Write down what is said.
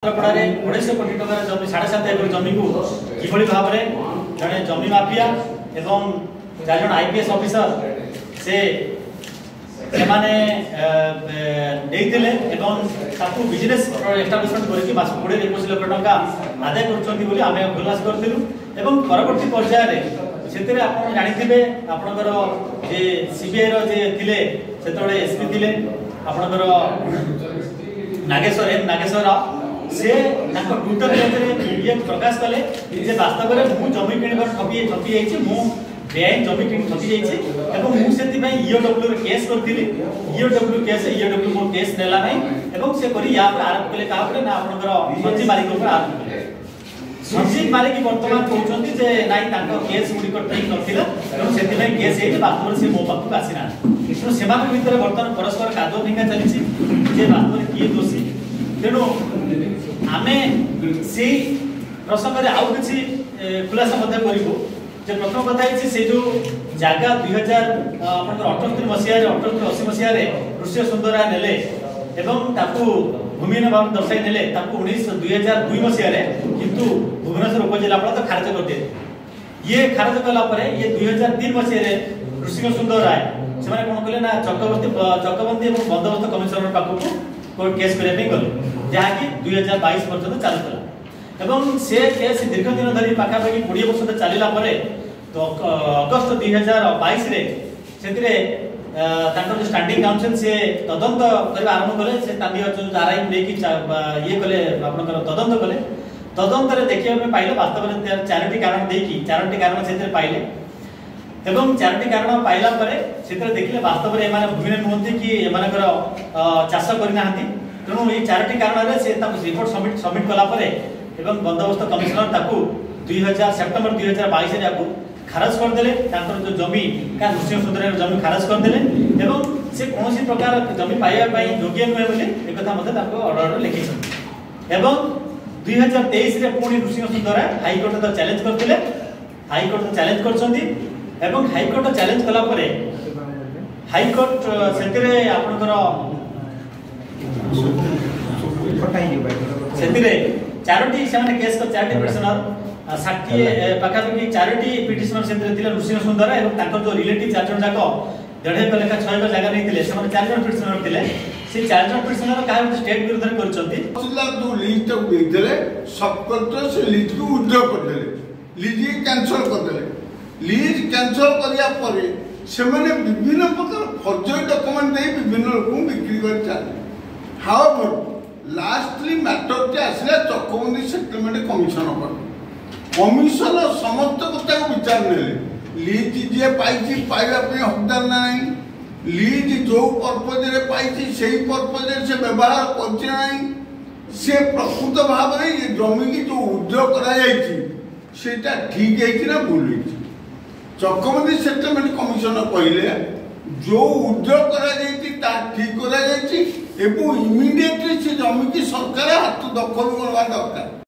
पड़े 150 कोटी टकर जमी 7.5 एकर जमी को किभली भाव में जड़े जमी माफिया एवं 4 जन आईपीएस ऑफिसर से माने एवं ताकू बिजनेस एस्टाब्लिशमेंट करके मास 20-21 लाख टका आदाय करछन्ती बोली आमे खुलास करथिलु एवं परवर्ती पर्याय रे सेतरे आपण जानिथिबे आपनकर जे सीबीआई रो जे थिले सेतोळे एसपी थिले आपनकर नागेश्वर से ट्विटर ये प्रकाश कले जे वास्तव में मु जमी किणबार ठकी जाइछि मु बेआईन जमी किण ठकी जाइछि एवं मु सेति पई ईओडब्ल्यू रे केस करथिली ईओडब्ल्यू मो केस नेला नै एवं से करी या पर आरोप कले का पर ना आपनकर संजीव मालिक ऊपर आरोप कले संजीव मालिक वर्तमान कहउछन्ती जे नाइ तांको केस गुडी को ठीक नथिला एवं सेति पई केस हे वास्तव से मो पाखु आसिना तो सेमान भीतर वर्तमान परस्पर कादो फिंगा चलिछि जे वास्तव में किए दोषी तेणु आमे से प्रसंग रे आउ किछि खुलासा मध्य करिवो जे प्रथम कथा है से जो जागा 2078 मसिया रे 80 मसिया रे ऋषि सुंदरा नेले एवं ताकू भूमिहीन भाव दर्शाई नेले ताकू 2002 मसिया रे किंतु भुवनेश्वर उपजिल्लापाल तो खारिज कर दे ये खारिज कला परे ये 2003 मसिया रे ऋषि सुंदरा से माने कोन कहले ना चक्रवर्ती एवं बंदोबस्त कमिशनर पाखु कोर्ट केस करे गले जहाँ कि 2022 पर्यंत चलुला एवं से केस दीर्घ दिन धरी पाखापाखि 20 वर्ष चलला परे तो अगस्त 2022 रे सेतिरे तांकर स्टैंडिंग काउंसिल से तदंत करबा आरंभ कले से तांदी आरआई लेकी ये कले आपनकर तदंत कले तदंत रे देखिया में पाइले वास्तव में चारोटी कारण देकी चारोटी कारण सेतिरे पाइले एवं चारोटी कारण पाइला परे सेतिरे देखिले वास्तव में एमाने भूमिहीन नहंती कि एमानकर चाष करना हंती तेणु ये चारोटी कारण रे से ताकू रिपोर्ट सबमिट कला परे एवं बंदोबस्त कमिशनर ताकू 2000 सेप्टेम्बर 2022 रे आकू खारज कर देले तांकर जो जमी का ऋषि सुंदरा जमी खारज कर देले एवं से कोनोसी प्रकार जमी पाइबा पई योग्य नहे बोली एक कथा मते ताको ऑर्डर लिखि छन एवं 2023 रे पुणी ऋषि सुंदरा हाई कोर्ट तो चैलेंज करथिले हाई कोर्ट चैलेंज करछंती एवं हाई कोर्ट चैलेंज कला परे हाई कोर्ट सेतिरे आपनकर सेतिरे चारोटी सेमाने केस को चारोटी पिटिशनर साक्षी पाखापाखि चारोटी पिटिशनर सेतिरे थिले ऋषि सुंदरा एवं तांकर जो रिलेटिव 4 जन जाको 1.5 लेखा 6 जगह नहीं थिले सेमाने 4 जन पिटिशनर थिले से 4 जन पिटिशनर का स्टेट विरुद्ध रे करचंती जिला जो लिस्ट को देले सब कलेक्टर से लिस्ट को विड्रॉ कर देले लीज कैंसिल कर देले लीज कैंसिल करिया परे सेमाने विभिन्न प्रकार फर्जरी डॉक्यूमेंट दे विभिन्न लोक बिक्री कर चाले हाउएवर लास्टली मैटर के आसला चक्रवर्ती सेटलमेंट कमिशन समस्त कथा को विचार ने लीज जे पाई पाइबा हकदार ना लीज जो पर्पज रे पाई से पर्पज से व्यवहार कर से प्रकृत भाव में ये जमी की जो उद्योग करा ठीक है भूल चक्रवर्ती सेटलमेंट कमिशन कहले जो उद्योग करा ठीक करा इमिडिएटली से जमी की सरकार हाथ दखल करवा दरकार।